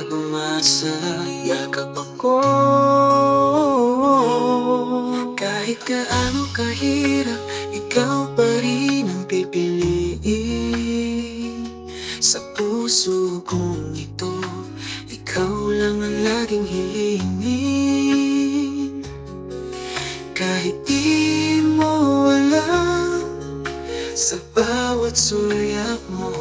umasa, yakap ako. Kahit gaano kahirap, ikaw pa rin ang pipiliin. Sa puso kong ito, ikaw lang ang laging hilingin. Kahit di mo alam, sa bawat sulyap mo,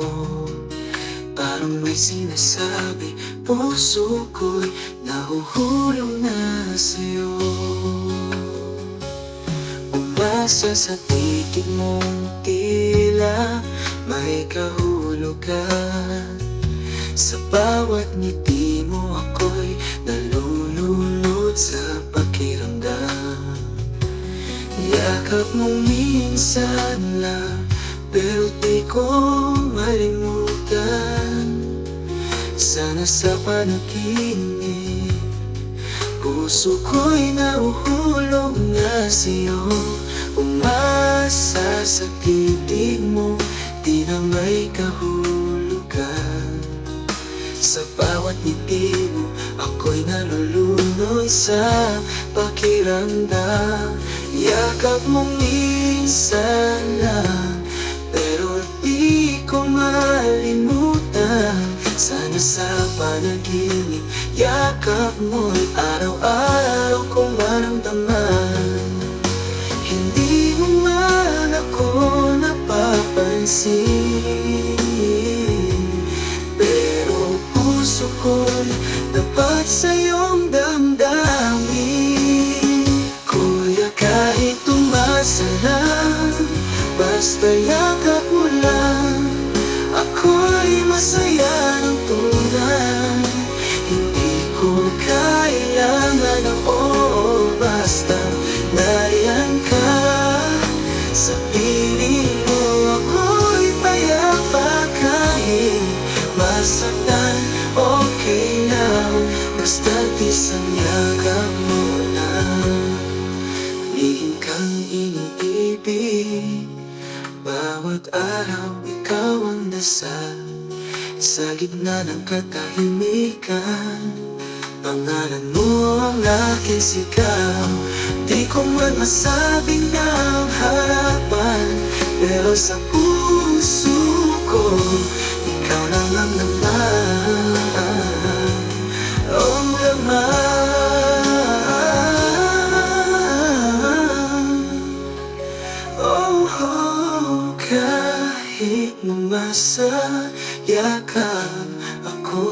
parang may sinasabi, puso ko'y nahuhulog na sa'yo. Umasa sa titig mong tila may kahulugan. Sa bawat ngiti mo ako'y nalulunod sa pakiramdam. Yakap mong minsan lang, pero di ko malimutan. Sana sa panaginip, puso ko'y nahuhulog na sa'yo. Umasa sa titig mo, di na may kahulugan. Sa bawat ngiti mo, ako'y nalulunod sa pakiramdam. Yakap mong minsan lang, pero di ko malimutan. Sana sa panaginip, yakap mo'y araw-araw kong maramdaman. Hindi mo man ako napapansin, pero puso ko'y tapat sa iyong damdamin. Kuya, kahit umasa lang, basta yakap mo lang, ako'y masaya ng tunay. Hindi ko kailangan ng oo, basta nariyan ka sa piling mo. Ako'y payapa kahit masaktan, okay lang, basta't isang yakap mo lang. Lihim kang iniibig, bawat araw ikaw ang dasal. Sa gitna ng katahimikan, pangalan mo ang aking sigaw. Di ko man masabing ang harapan, pero sa puso ko, ikaw lang ang laman. Ang laman. Oh, oh, kahit lumasa, yakap ako.